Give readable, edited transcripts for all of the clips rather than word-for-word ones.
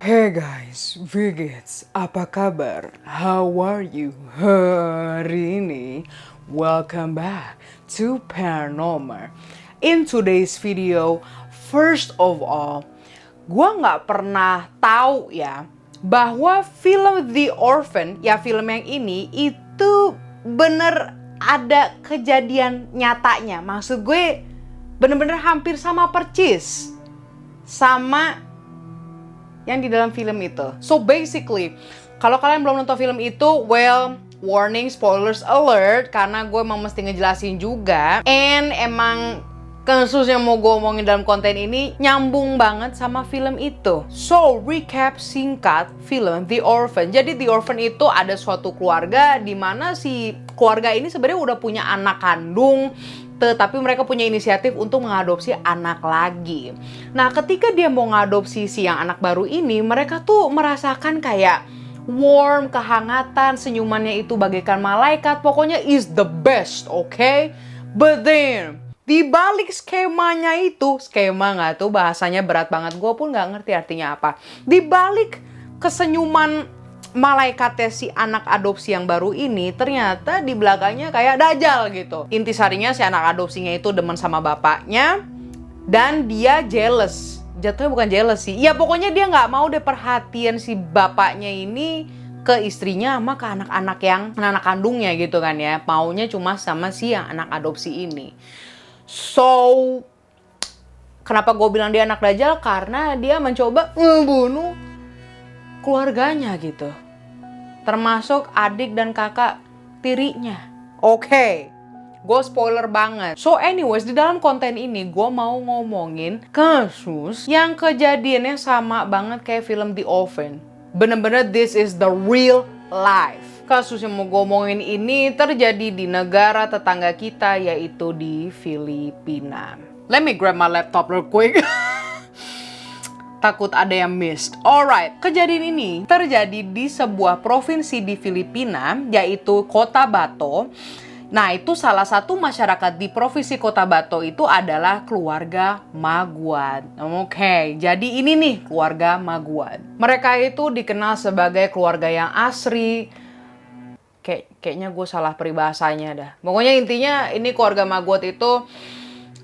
Hey guys, Vigits, apa kabar? How are you? Hari ini, welcome back to Paranormal. In today's video, first of all, gua nggak pernah tahu ya bahwa film The Orphan, ya film yang ini itu bener ada kejadian nyatanya. Maksud gue bener-bener hampir sama percis sama yang di dalam film itu. So basically, kalau kalian belum nonton film itu, well, warning, spoilers alert, karena gue emang mesti ngejelasin juga. And emang kasus yang mau gue omongin dalam konten ini nyambung banget sama film itu. So, recap singkat film The Orphan. Jadi The Orphan itu ada suatu keluarga di mana si keluarga ini sebenarnya udah punya anak kandung, tetapi mereka punya inisiatif untuk mengadopsi anak lagi. Nah, ketika dia mau ngadopsi si yang anak baru ini, mereka tuh merasakan kayak warm, kehangatan, senyumannya itu bagaikan malaikat. Pokoknya is the best, okay? But then, di balik skemanya itu, skema nggak tuh bahasanya berat banget, gue pun nggak ngerti artinya apa. Di balik kesenyuman malaikatnya si anak adopsi yang baru ini, ternyata di belakangnya kayak dajal gitu. Intisarinya si anak adopsinya itu demen sama bapaknya dan dia jealous. Jatuhnya bukan jealous sih. Ya pokoknya dia nggak mau deh perhatian si bapaknya ini ke istrinya sama ke anak-anak yang anak kandungnya gitu kan ya. Maunya cuma sama si yang anak adopsi ini. So, kenapa gue bilang dia anak dajal? Karena dia mencoba ngebunuh keluarganya gitu. Termasuk adik dan kakak tirinya. Oke, gue spoiler banget. So anyways, di dalam konten ini gue mau ngomongin kasus yang kejadiannya sama banget kayak film The Orphan. Bener-bener this is the real life. Kasus yang mau gue omongin ini terjadi di negara tetangga kita, yaitu di Filipina. Let me grab my laptop real quick. Takut ada yang missed. Alright, kejadian ini terjadi di sebuah provinsi di Filipina, yaitu Kota Bato. Nah, itu salah satu masyarakat di provinsi Kota Bato itu adalah keluarga Maguad. Oke, jadi ini nih keluarga Maguad. Mereka itu dikenal sebagai keluarga yang asri. Kayaknya gue salah peribahasanya dah. Pokoknya intinya ini keluarga Maguad itu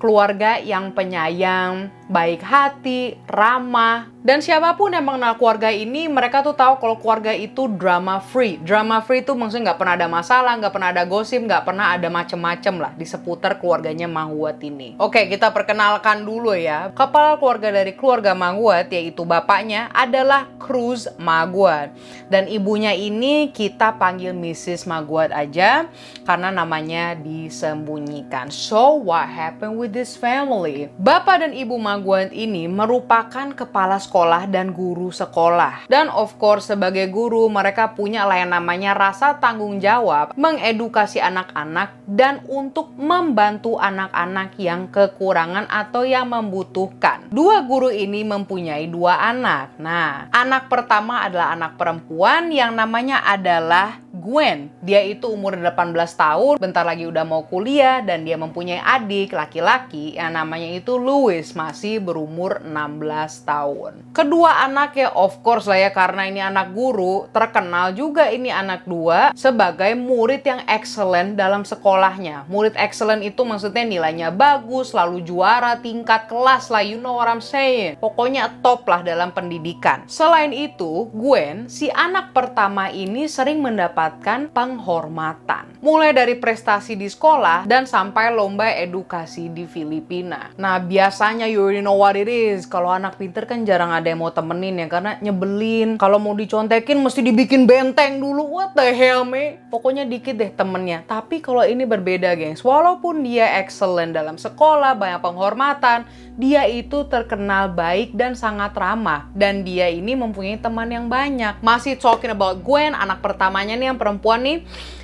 keluarga yang penyayang, baik hati, ramah. Dan siapapun yang mengenal keluarga ini, mereka tuh tahu kalau keluarga itu drama free. Drama free itu maksudnya nggak pernah ada masalah, nggak pernah ada gosip, nggak pernah ada macem-macem lah di seputar keluarganya Maguad ini. Oke, kita perkenalkan dulu ya. Kepala keluarga dari keluarga Maguad, yaitu bapaknya, adalah Cruz Maguad. Dan ibunya ini kita panggil Mrs. Maguad aja, karena namanya disembunyikan. So, what happened with this family? Bapak dan ibu Maguad ini merupakan kepala sekolah dan guru sekolah. Dan of course sebagai guru mereka punya lah yang namanya rasa tanggung jawab mengedukasi anak-anak dan untuk membantu anak-anak yang kekurangan atau yang membutuhkan. Dua guru ini mempunyai dua anak. Nah, anak pertama adalah anak perempuan yang namanya adalah Gwen. Dia itu umur 18 tahun, bentar lagi udah mau kuliah, dan dia mempunyai adik laki-laki yang namanya itu Louis, masih berumur 16 tahun. Kedua anaknya of course lah ya, karena ini anak guru, terkenal juga ini anak dua sebagai murid yang excellent dalam sekolahnya. Murid excellent itu maksudnya nilainya bagus, selalu juara tingkat kelas lah, you know what I'm saying. Pokoknya top lah dalam pendidikan. Selain itu, Gwen, si anak pertama ini sering mendapatkan penghormatan. Mulai dari prestasi di sekolah dan sampai lomba edukasi di Filipina. Nah, biasanya you already know what it is. Kalau anak pinter kan jarang ada yang mau temenin ya, karena nyebelin. Kalau mau dicontekin mesti dibikin benteng dulu. What the hell, me? Pokoknya dikit deh temennya. Tapi kalau ini berbeda, gengs. Walaupun dia excellent dalam sekolah, banyak penghormatan, dia itu terkenal baik dan sangat ramah. Dan dia ini mempunyai teman yang banyak. Masih talking about Gwen, anak pertamanya nih yang perempuan nih.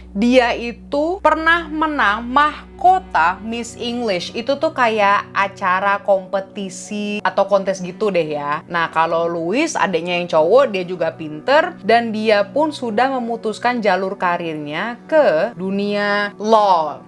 Dia itu pernah menang mahkota Miss English. Itu tuh kayak acara kompetisi atau kontes gitu deh ya. Nah, kalau Louis, adiknya yang cowok, dia juga pinter. Dan dia pun sudah memutuskan jalur karirnya ke dunia law.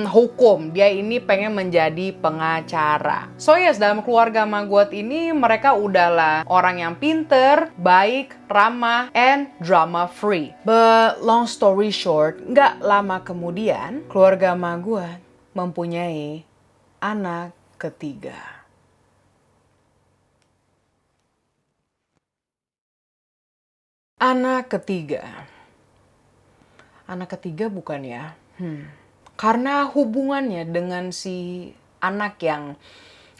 hukum. Dia ini pengen menjadi pengacara. So yes, dalam keluarga Maggot ini mereka udahlah orang yang pinter, baik, ramah, and drama free. But long story short, nggak lama kemudian keluarga Maggot mempunyai anak ketiga. Anak ketiga. Anak ketiga bukan ya? Karena hubungannya dengan si anak yang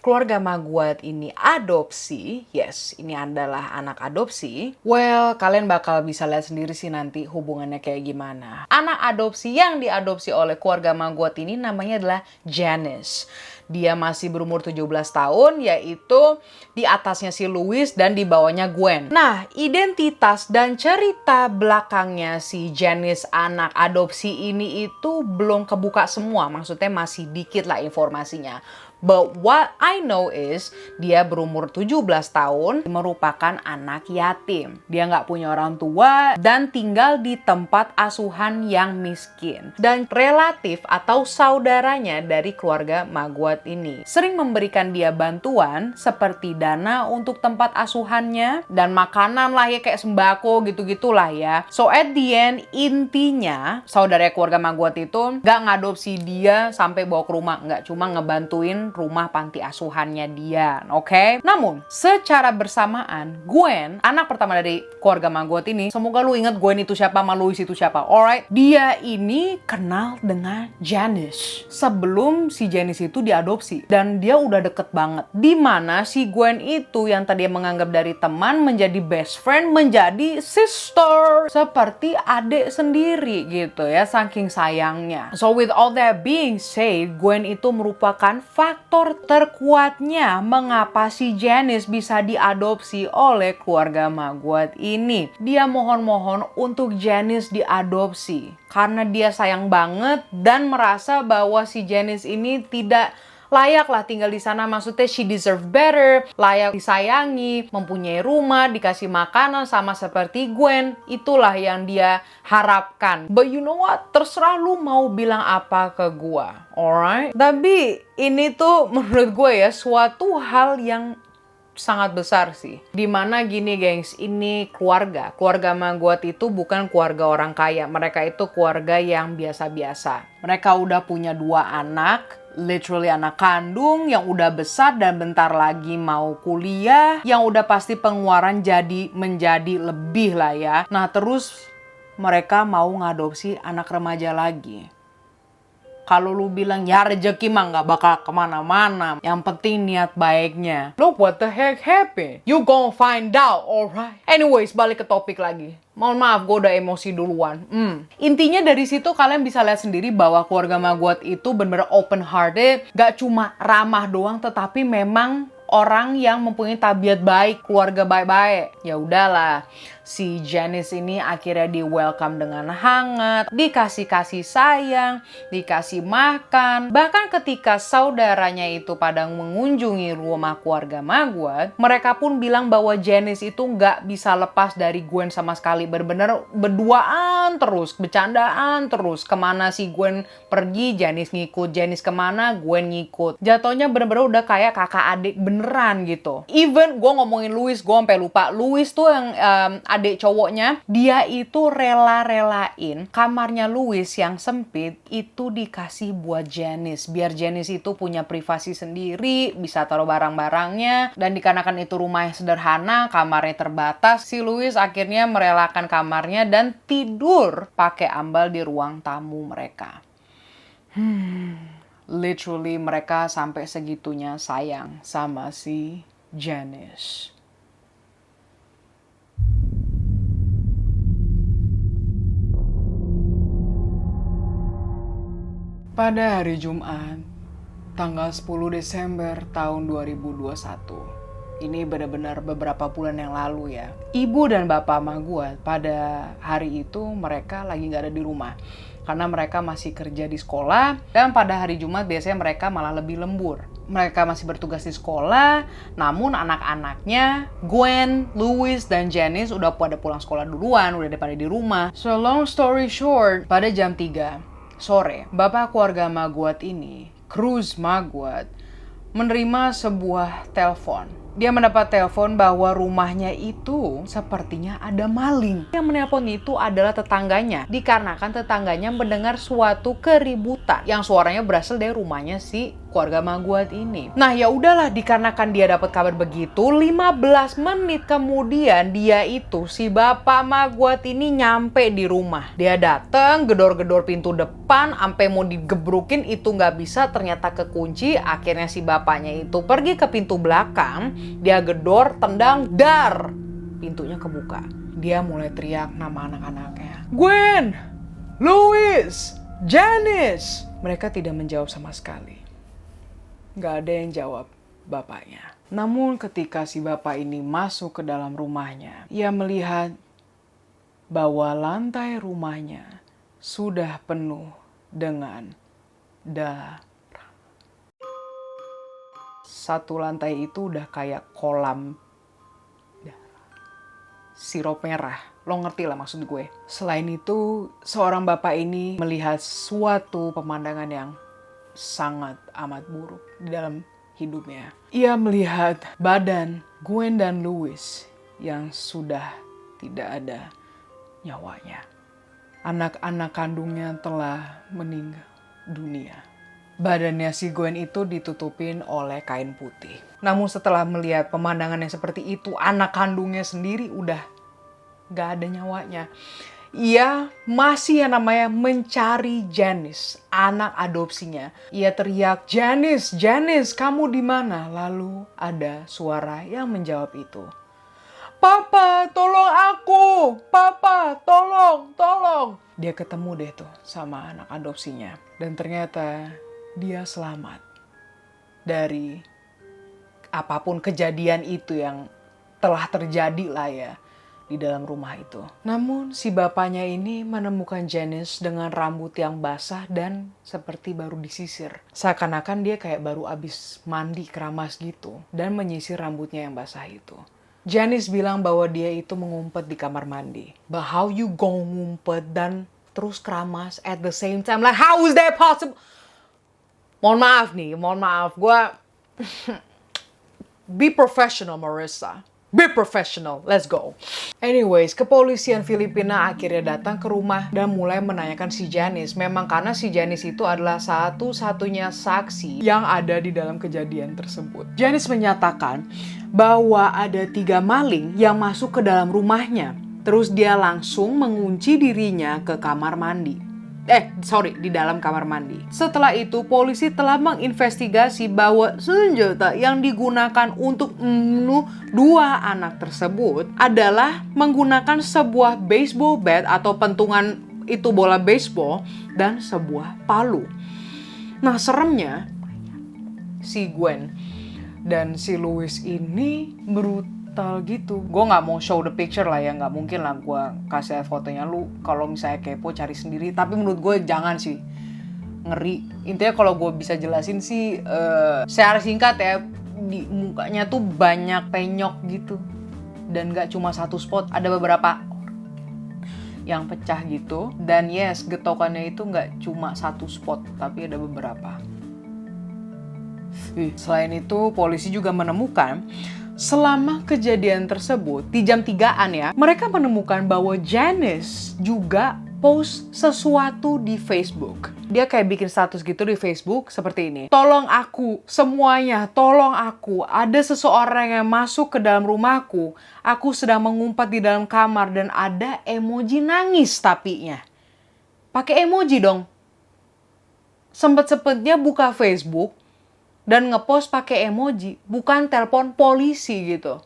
keluarga Maggot ini adopsi, yes, ini adalah anak adopsi. Well, kalian bakal bisa lihat sendiri sih nanti hubungannya kayak gimana. Anak adopsi yang diadopsi oleh keluarga Maggot ini namanya adalah Janice. Dia masih berumur 17 tahun, yaitu di atasnya si Louis dan di bawahnya Gwen. Nah, identitas dan cerita belakangnya si Janice anak adopsi ini itu belum kebuka semua. Maksudnya masih dikit lah informasinya. But what I know is dia berumur 17 tahun, merupakan anak yatim. Dia nggak punya orang tua dan tinggal di tempat asuhan yang miskin. Dan relatif atau saudaranya dari keluarga Maggot ini sering memberikan dia bantuan seperti dana untuk tempat asuhannya dan makanan lah ya, kayak sembako gitu-gitulah ya. So at the end, intinya saudara keluarga Maggot itu nggak ngadopsi dia sampai bawa ke rumah, nggak, cuma ngebantuin rumah panti asuhannya dia, oke? Namun, secara bersamaan, Gwen, anak pertama dari keluarga Maggot ini, semoga lu inget Gwen itu siapa, sama Louis itu siapa, alright? Dia ini kenal dengan Janice sebelum si Janice itu diadopsi, dan dia udah deket banget. Dimana si Gwen itu yang tadi menganggap dari teman menjadi best friend, menjadi sister, seperti adik sendiri gitu ya, saking sayangnya. So with all that being said, Gwen itu merupakan faktor terkuatnya mengapa si Janice bisa diadopsi oleh keluarga Maggot ini. Dia mohon-mohon untuk Janice diadopsi karena dia sayang banget dan merasa bahwa si Janice ini tidak layak lah tinggal di sana. Maksudnya she deserve better, layak disayangi, mempunyai rumah, dikasih makanan sama seperti Gwen. Itulah yang dia harapkan. But you know what? Terserah lu mau bilang apa ke gua, alright? Tapi ini tuh menurut gue ya suatu hal yang sangat besar sih. Dimana gini gengs, ini keluarga Maggot itu bukan keluarga orang kaya. Mereka itu keluarga yang biasa-biasa. Mereka udah punya 2 anak, literally anak kandung yang udah besar dan bentar lagi mau kuliah, yang udah pasti pengeluaran menjadi lebih lah ya. Nah terus mereka mau ngadopsi anak remaja lagi. Kalau lu bilang ya rezeki mah nggak bakal kemana-mana, yang penting niat baiknya. Look what the heck happened? You gon' find out, alright? Anyways, balik ke topik lagi. Mohon maaf, gue udah emosi duluan. Intinya dari situ kalian bisa lihat sendiri bahwa keluarga Maggot itu benar-benar open hearted, gak cuma ramah doang, tetapi memang orang yang mempunyai tabiat baik, keluarga baik-baik. Ya udahlah, si Janice ini akhirnya di welcome dengan hangat, dikasih kasih sayang, dikasih makan. Bahkan ketika saudaranya itu pada mengunjungi rumah keluarga Maggot, mereka pun bilang bahwa Janice itu nggak bisa lepas dari Gwen sama sekali. Bener-bener berduaan terus, bercandaan terus. Kemana si Gwen pergi, Janice ngikut. Janice kemana, Gwen ngikut. Jatuhnya bener-bener udah kayak kakak adik beneran gitu. Even gue ngomongin Louis, gue sampai lupa. Louis tuh yang adik cowoknya, dia itu rela-relain kamarnya Louis yang sempit itu dikasih buat Janice. Biar Janice itu punya privasi sendiri, bisa taruh barang-barangnya. Dan dikarenakan itu rumah yang sederhana, kamarnya terbatas, si Louis akhirnya merelakan kamarnya dan tidur pakai ambal di ruang tamu mereka. Literally mereka sampai segitunya sayang sama si Janice. Pada hari Jumat, tanggal 10 Desember tahun 2021. Ini benar-benar beberapa bulan yang lalu ya. Ibu dan bapak Maggot pada hari itu mereka lagi nggak ada di rumah. Karena mereka masih kerja di sekolah. Dan pada hari Jumat biasanya mereka malah lebih lembur. Mereka masih bertugas di sekolah. Namun anak-anaknya, Gwen, Louis, dan Janice udah pada pulang sekolah duluan. Udah pada di rumah. So long story short, pada jam 3. sore, bapak keluarga Magwat ini, Cruz Magwat, menerima sebuah telepon. Dia mendapat telepon bahwa rumahnya itu sepertinya ada maling. Yang menelpon itu adalah tetangganya, dikarenakan tetangganya mendengar suatu keributan yang suaranya berasal dari rumahnya si keluarga Magwat ini. Nah ya udahlah, dikarenakan dia dapat kabar begitu, 15 menit kemudian si bapak Magwat ini nyampe di rumah. Dia datang, gedor-gedor pintu depan, sampai mau digebrukin itu nggak bisa, ternyata kekunci. Akhirnya si bapaknya itu pergi ke pintu belakang, dia gedor, tendang, dar, pintunya kebuka. Dia mulai teriak nama anak-anaknya. Gwen, Louis, Janice. Mereka tidak menjawab sama sekali. Gak ada yang jawab bapaknya. Namun ketika si bapak ini masuk ke dalam rumahnya, ia melihat bahwa lantai rumahnya sudah penuh dengan darah. Satu lantai itu udah kayak kolam darah. Sirup merah. Lo ngerti lah maksud gue. Selain itu, seorang bapak ini melihat suatu pemandangan yang sangat amat buruk di dalam hidupnya. Ia melihat badan Gwen dan Louis yang sudah tidak ada nyawanya. Anak-anak kandungnya telah meninggal dunia. Badannya si Gwen itu ditutupin oleh kain putih. Namun setelah melihat pemandangan yang seperti itu, anak kandungnya sendiri udah gak ada nyawanya. Ia masih yang namanya mencari Janice, anak adopsinya. Ia teriak, Janice, Janice, kamu di mana? Lalu ada suara yang menjawab itu. Papa, tolong aku! Papa, tolong, tolong! Dia ketemu deh tuh sama anak adopsinya. Dan ternyata dia selamat dari apapun kejadian itu yang telah terjadi lah ya di dalam rumah itu. Namun si bapaknya ini menemukan Janice dengan rambut yang basah dan seperti baru disisir. Seakan-akan dia kayak baru abis mandi keramas gitu dan menyisir rambutnya yang basah itu. Janice bilang bahwa dia itu mengumpet di kamar mandi. But how you gonna ngumpet dan terus keramas at the same time? Like how is that possible? Mohon maaf, gue be professional, Marissa. Be professional, let's go. Anyways, kepolisian Filipina akhirnya datang ke rumah dan mulai menanyakan si Janice. Memang karena si Janice itu adalah satu-satunya saksi yang ada di dalam kejadian tersebut. Janice menyatakan bahwa ada 3 maling yang masuk ke dalam rumahnya. Terus dia langsung mengunci dirinya ke kamar mandi. Di dalam kamar mandi. Setelah itu, polisi telah menginvestigasi bahwa senjata yang digunakan untuk membunuh 2 anak tersebut adalah menggunakan sebuah baseball bat atau pentungan itu bola baseball dan sebuah palu. Nah, seremnya si Gwen dan si Louis ini brutal gitu. Gue nggak mau show the picture lah ya, nggak mungkin lah gue kasih fotonya. Lu kalau misalnya kepo cari sendiri. Tapi menurut gue jangan sih, ngeri. Intinya kalau gue bisa jelasin sih, secara singkat ya, di mukanya tuh banyak penyok gitu. Dan nggak cuma satu spot, ada beberapa yang pecah gitu. Dan yes, getokannya itu nggak cuma satu spot, tapi ada beberapa. Selain itu, polisi juga menemukan selama kejadian tersebut, di jam 3-an ya, mereka menemukan bahwa Janice juga post sesuatu di Facebook. Dia kayak bikin status gitu di Facebook seperti ini. Tolong aku, semuanya, tolong aku. Ada seseorang yang masuk ke dalam rumahku. Aku sedang mengumpat di dalam kamar dan ada emoji nangis tapinya. Pakai emoji dong. Sempet-sempetnya buka Facebook dan ngepost pakai emoji, bukan telepon polisi gitu.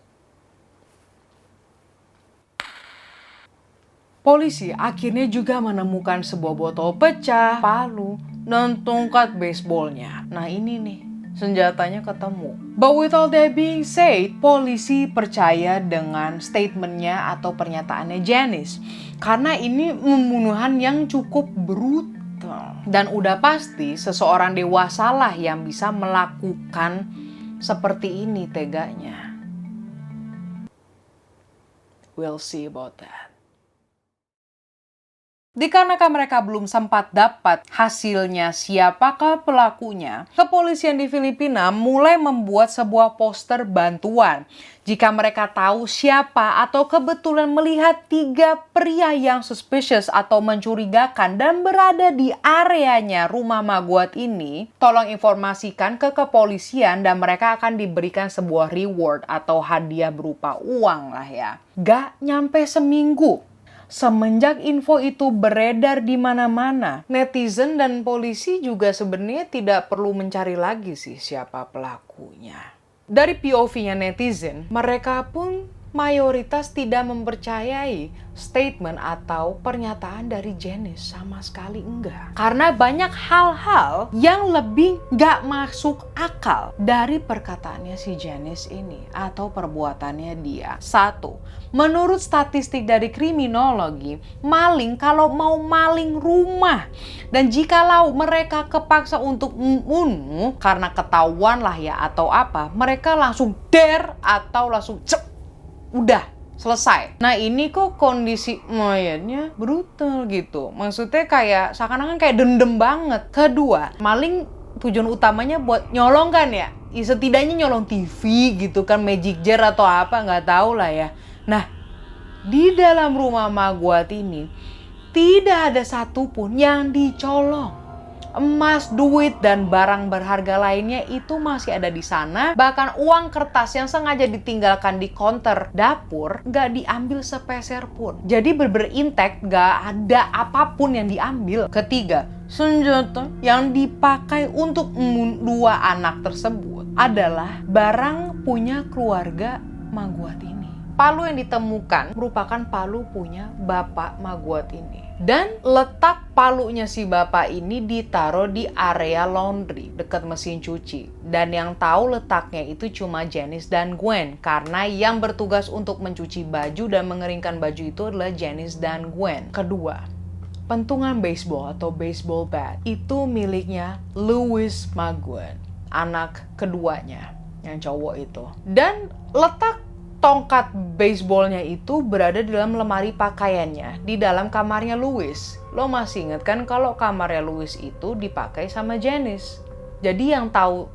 Polisi akhirnya juga menemukan sebuah botol pecah, palu, dan tongkat baseballnya. Nah ini nih, senjatanya ketemu. But with all that being said, polisi percaya dengan statementnya atau pernyataannya Janice. Karena ini pembunuhan yang cukup brutal. Dan udah pasti seseorang dewasa lah yang bisa melakukan seperti ini teganya. We'll see about that. Dikarenakan mereka belum sempat dapat hasilnya siapakah pelakunya, kepolisian di Filipina mulai membuat sebuah poster bantuan. Jika mereka tahu siapa atau kebetulan melihat 3 pria yang suspicious atau mencurigakan dan berada di areanya rumah Maguad ini, tolong informasikan ke kepolisian dan mereka akan diberikan sebuah reward atau hadiah berupa uang lah ya. Gak nyampe seminggu, semenjak info itu beredar di mana-mana, netizen dan polisi juga sebenarnya tidak perlu mencari lagi sih siapa pelakunya. Dari POV-nya netizen, mereka pun mayoritas tidak mempercayai statement atau pernyataan dari Janice, sama sekali enggak. Karena banyak hal-hal yang lebih gak masuk akal dari perkataannya si Janice ini atau perbuatannya dia. 1. Menurut statistik dari kriminologi, maling kalau mau maling rumah dan jikalau mereka kepaksa untuk membunuh karena ketahuan lah ya atau apa, mereka langsung dare atau langsung udah selesai. Nah ini kok kondisi mayatnya brutal gitu. Maksudnya kayak seakan-akan kayak dendam banget. Kedua, maling tujuan utamanya buat nyolong kan ya? Setidaknya nyolong TV gitu kan, magic jar atau apa nggak tahu lah ya. Nah di dalam rumah Maguad ini tidak ada satupun yang dicolong. Emas, duit, dan barang berharga lainnya itu masih ada di sana. Bahkan uang kertas yang sengaja ditinggalkan di konter dapur gak diambil sepeser pun. Jadi bener-bener intact, gak ada apapun yang diambil. Ketiga, senjata yang dipakai untuk membunuh 2 anak tersebut adalah barang punya keluarga Maguad ini. Palu yang ditemukan merupakan palu punya bapak Maguad ini. Dan letak palunya si bapak ini ditaruh di area laundry dekat mesin cuci. Dan yang tahu letaknya itu cuma Janice dan Gwen. Karena yang bertugas untuk mencuci baju dan mengeringkan baju itu adalah Janice dan Gwen. Kedua, pentungan baseball atau baseball bat itu miliknya Louis Maguad, anak keduanya yang cowok itu. Dan letak tongkat baseballnya itu berada di dalam lemari pakaiannya di dalam kamarnya Louis. Lo masih inget kan kalau kamarnya Louis itu dipakai sama Janice. Jadi yang tahu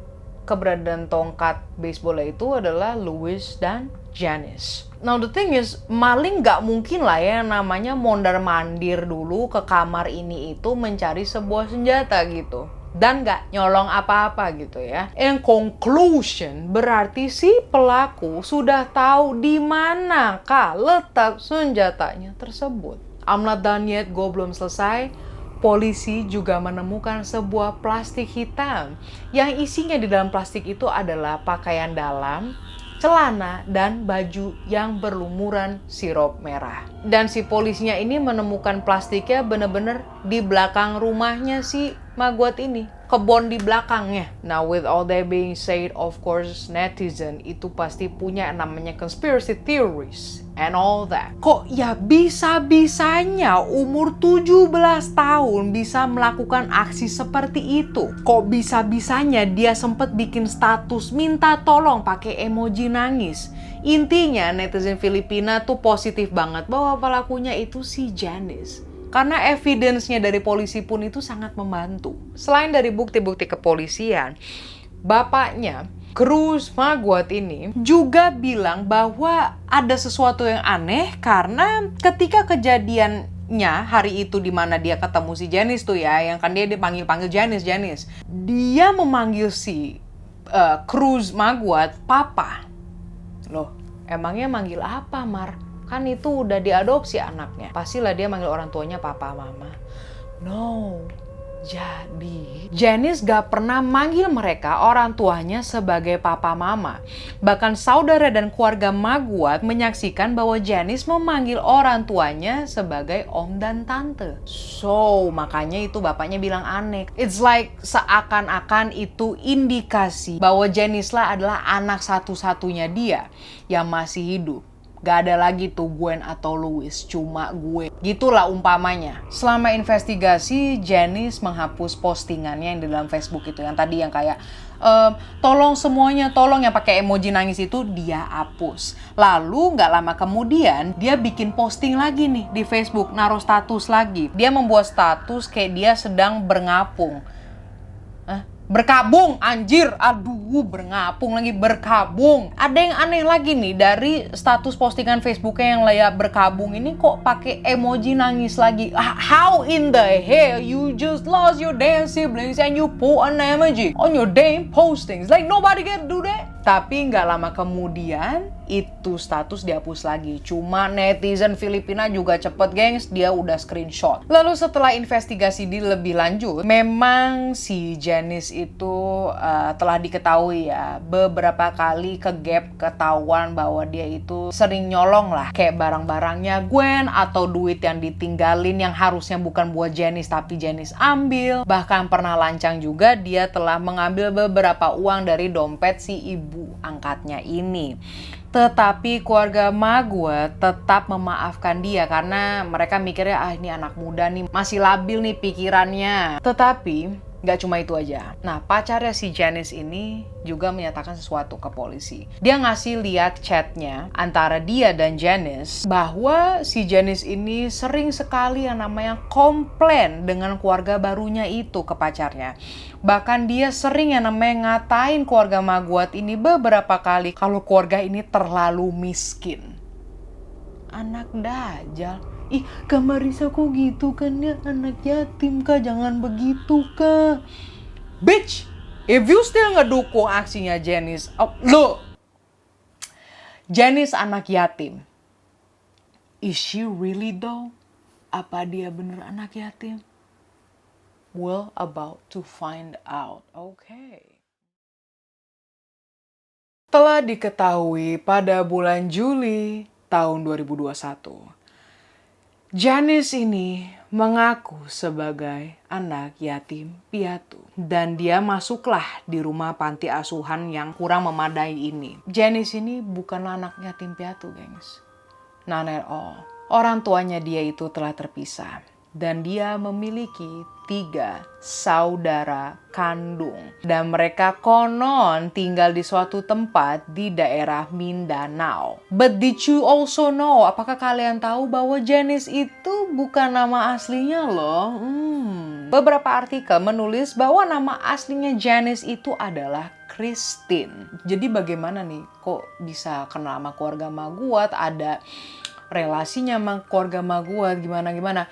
keberadaan tongkat baseballnya itu adalah Louis dan Janice. Now the thing is, maling gak mungkin lah ya namanya mondar-mandir dulu ke kamar ini itu mencari sebuah senjata gitu. Dan gak nyolong apa-apa gitu ya. In conclusion, berarti si pelaku sudah tahu di manakah letak senjatanya tersebut. I'm not done yet, gue belum selesai. Polisi juga menemukan sebuah plastik hitam yang isinya di dalam plastik itu adalah pakaian dalam, celana, dan baju yang berlumuran sirup merah. Dan si polisinya ini menemukan plastiknya bener-bener di belakang rumahnya si Maguad ini. Kebon di belakangnya. Now with all that being said, of course netizen itu pasti punya namanya conspiracy theories and all that. Kok ya bisa-bisanya umur 17 tahun bisa melakukan aksi seperti itu? Kok bisa-bisanya dia sempat bikin status minta tolong pakai emoji nangis? Intinya netizen Filipina tuh positif banget bahwa pelakunya itu si Janice. Karena evidence-nya dari polisi pun itu sangat membantu. Selain dari bukti-bukti kepolisian, bapaknya Cruz Maguad ini juga bilang bahwa ada sesuatu yang aneh karena ketika kejadiannya hari itu di mana dia ketemu si Janice tuh ya, yang kan dia dipanggil Janice. Dia memanggil si Cruz Maguad papa. Loh, emangnya manggil apa, Mar? Kan itu udah diadopsi anaknya. Pastilah dia manggil orang tuanya papa, mama. No. Jadi, Janice gak pernah manggil mereka orang tuanya sebagai papa mama. Bahkan saudara dan keluarga Maguad menyaksikan bahwa Janice memanggil orang tuanya sebagai om dan tante. So, makanya itu bapaknya bilang aneh. It's like seakan-akan itu indikasi bahwa Janice lah adalah anak satu-satunya dia yang masih hidup. Gak ada lagi tuh Gwen atau Louis, cuma gue. Gitulah umpamanya. Selama investigasi, Janice menghapus postingannya yang di dalam Facebook itu. Yang tadi yang kayak Tolong semuanya, tolong, yang pakai emoji nangis itu dia hapus. Lalu nggak lama kemudian dia bikin posting lagi nih di Facebook, naruh status lagi. Dia membuat status kayak dia sedang berngapung. Berkabung, anjir, aduh, berngapung lagi, berkabung. Ada yang aneh lagi nih, dari status postingan Facebooknya yang layak berkabung ini kok pakai emoji nangis lagi. How in the hell you just lost your damn siblings and you put an emoji on your damn postings? Like nobody can do that. Tapi nggak lama kemudian itu status dihapus lagi. Cuma netizen Filipina juga cepet gengs, dia udah screenshot. Lalu setelah investigasi lebih lanjut, memang si Janice itu telah diketahui ya, beberapa kali ketahuan bahwa dia itu sering nyolong lah, kayak barang-barangnya Gwen atau duit yang ditinggalin yang harusnya bukan buat Janice tapi Janice ambil. Bahkan pernah lancang juga dia telah mengambil beberapa uang dari dompet si ibu angkatnya ini. Tetapi keluarga Maguire tetap memaafkan dia karena mereka mikirnya ini anak muda nih, masih labil nih pikirannya. Tetapi nggak cuma itu aja. Nah, pacarnya si Janice ini juga menyatakan sesuatu ke polisi. Dia ngasih lihat chatnya antara dia dan Janice bahwa si Janice ini sering sekali yang namanya komplain dengan keluarga barunya itu ke pacarnya. Bahkan dia sering yang namanya ngatain keluarga Maguire ini beberapa kali kalau keluarga ini terlalu miskin. Anak dajal. Ih, Kak Marissa kok gitu kan ya, anak yatim Kak, jangan begitu Kak. Bitch, if you still ngedukung aksinya Janice, look, Janice anak yatim. Is she really though? Apa dia bener anak yatim? We're about to find out, okay. Telah diketahui pada bulan Juli tahun 2021, Janice ini mengaku sebagai anak yatim piatu. Dan dia masuklah di rumah panti asuhan yang kurang memadai ini. Janice ini bukan anak yatim piatu, gengs. Not at all. Orang tuanya dia itu telah terpisah. Dan dia memiliki 3 saudara kandung. Dan mereka konon tinggal di suatu tempat di daerah Mindanao. But did you also know? Apakah kalian tahu bahwa Janice itu bukan nama aslinya loh? Beberapa artikel menulis bahwa nama aslinya Janice itu adalah Christine. Jadi bagaimana nih? Kok bisa kenal sama keluarga Maguire? Ada relasinya sama keluarga Maguire gimana-gimana?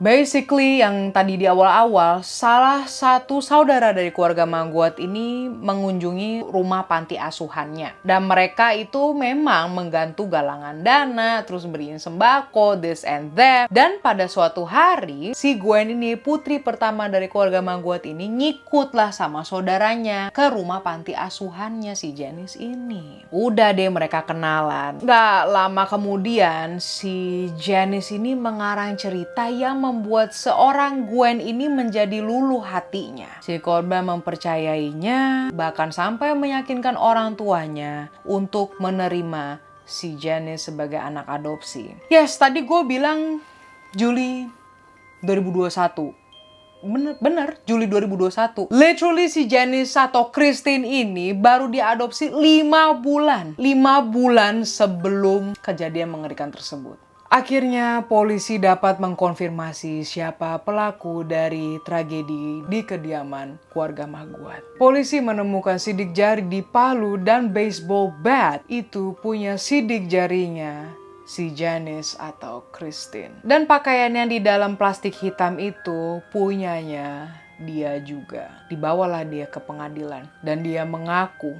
Basically yang tadi di awal-awal, salah satu saudara dari keluarga Maguire ini mengunjungi rumah panti asuhannya. Dan mereka itu memang menggantu galangan dana, terus beriin sembako, this and that. Dan pada suatu hari, si Gwen ini, putri pertama dari keluarga Maguire ini, ngikutlah sama saudaranya ke rumah panti asuhannya si Janice ini. Udah deh mereka kenalan. Gak lama kemudian, si Janice ini mengarang cerita yang membuat seorang Gwen ini menjadi luluh hatinya. Si korban mempercayainya, bahkan sampai meyakinkan orang tuanya untuk menerima si Janice sebagai anak adopsi. Yes, tadi gue bilang Juli 2021. Bener, Juli 2021. Literally si Janice atau Christine ini baru diadopsi 5 bulan. 5 bulan sebelum kejadian mengerikan tersebut. Akhirnya polisi dapat mengkonfirmasi siapa pelaku dari tragedi di kediaman keluarga Maguire. Polisi menemukan sidik jari di palu dan baseball bat itu punya sidik jarinya si Janice atau Christine. Dan pakaian yang di dalam plastik hitam itu punyanya dia juga. Dibawalah dia ke pengadilan dan dia mengaku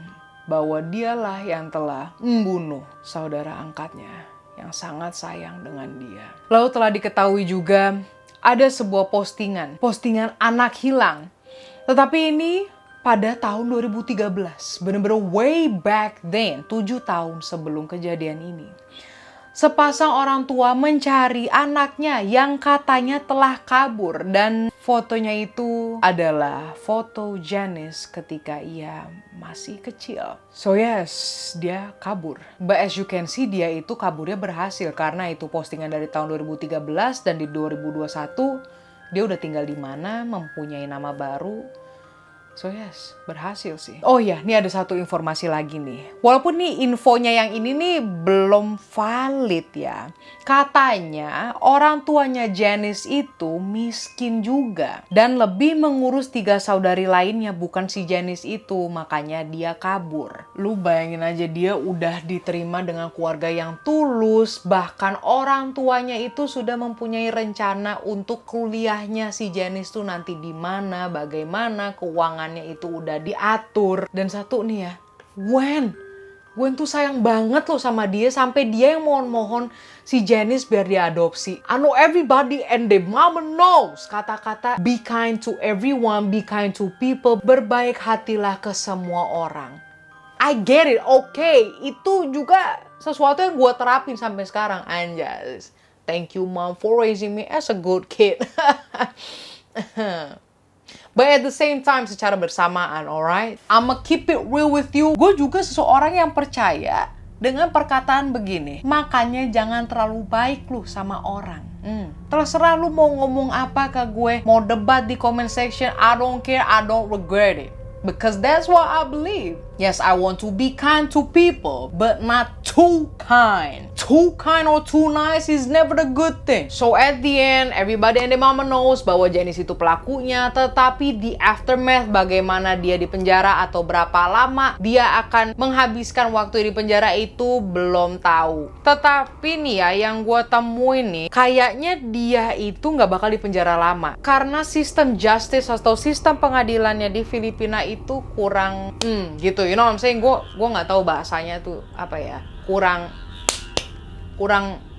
bahwa dialah yang telah membunuh saudara angkatnya yang sangat sayang dengan dia. Lalu telah diketahui juga ada sebuah postingan anak hilang. Tetapi ini pada tahun 2013, benar-benar way back then, 7 tahun sebelum kejadian ini. Sepasang orang tua mencari anaknya yang katanya telah kabur dan fotonya itu adalah foto Janice ketika ia masih kecil. So yes, dia kabur. But as you can see, dia itu kaburnya berhasil karena itu postingan dari tahun 2013 dan di 2021 dia udah tinggal di mana, mempunyai nama baru. So yes, berhasil sih. Oh iya, ini ada satu informasi lagi nih. Walaupun nih infonya yang ini nih belum valid ya. Katanya orang tuanya Janice itu miskin juga. Dan lebih mengurus 3 saudari lainnya, bukan si Janice itu. Makanya dia kabur. Lu bayangin aja, dia udah diterima dengan keluarga yang tulus. Bahkan orang tuanya itu sudah mempunyai rencana untuk kuliahnya si Janice tuh nanti di mana, bagaimana, keuangannya itu udah diatur. Dan satu nih ya, Gwen tuh sayang banget loh sama dia, sampai dia yang mohon-mohon si Janice biar diadopsi. I know everybody and their mama knows kata-kata be kind to everyone, be kind to people, berbaik hatilah ke semua orang. I get it, okay. Itu juga sesuatu yang gue terapin sampai sekarang, anjas. Thank you mom for raising me as a good kid. But at the same time, secara bersamaan, alright? I'ma keep it real with you. Gue juga seseorang yang percaya dengan perkataan begini. Makanya jangan terlalu baik lu sama orang. Terserah lu mau ngomong apa ke gue, mau debat di comment section, I don't care, I don't regret it. Because that's what I believe. Yes, I want to be kind to people, but not too kind. Too kind or too nice is never a good thing. So at the end, everybody and their mama knows bahwa Janice itu pelakunya, tetapi di aftermath bagaimana dia di penjara atau berapa lama dia akan menghabiskan waktu di penjara itu belum tahu. Tetapi nih ya, yang gue temuin nih, kayaknya dia itu nggak bakal di penjara lama. Karena sistem justice atau sistem pengadilannya di Filipina itu kurang, gitu. You know what I'm saying? Gue nggak tahu bahasanya tuh apa ya. Kurang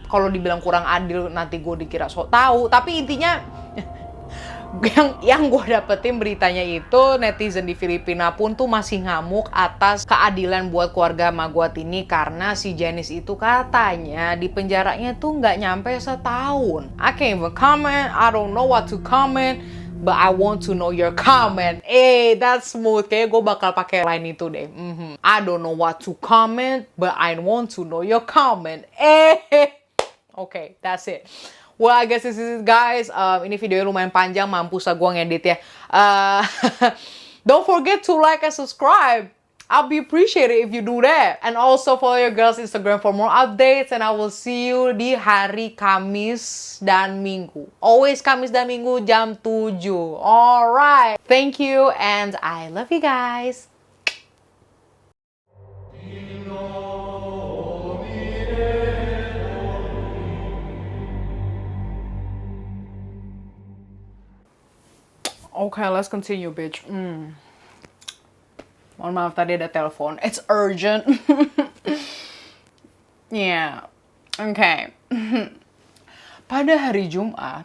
kalau dibilang kurang adil nanti gue dikira sok tahu, tapi intinya yang gue dapetin beritanya itu netizen di Filipina pun tuh masih ngamuk atas keadilan buat keluarga Maguat ini karena si Janice itu katanya di penjaranya tuh nggak nyampe setahun. I can't even comment, I don't know what to comment, but I want to know your comment. That's smooth. Kayaknya gue bakal pakai line itu deh. I don't know what to comment, but I want to know your comment. Okay, that's it. Well, I guess this is it, guys. Ini videonya lumayan panjang, mampus lah gue ngedit ya. Don't forget to like and subscribe. I'll be appreciated if you do that. And also follow your girl's Instagram for more updates. And I will see you di hari Kamis dan Minggu. Always Kamis dan Minggu jam 7. Alright. Thank you and I love you guys. Okay, let's continue, bitch. Mohon maaf, tadi ada telepon. It's urgent. Yeah. Okay. Pada hari Jumat,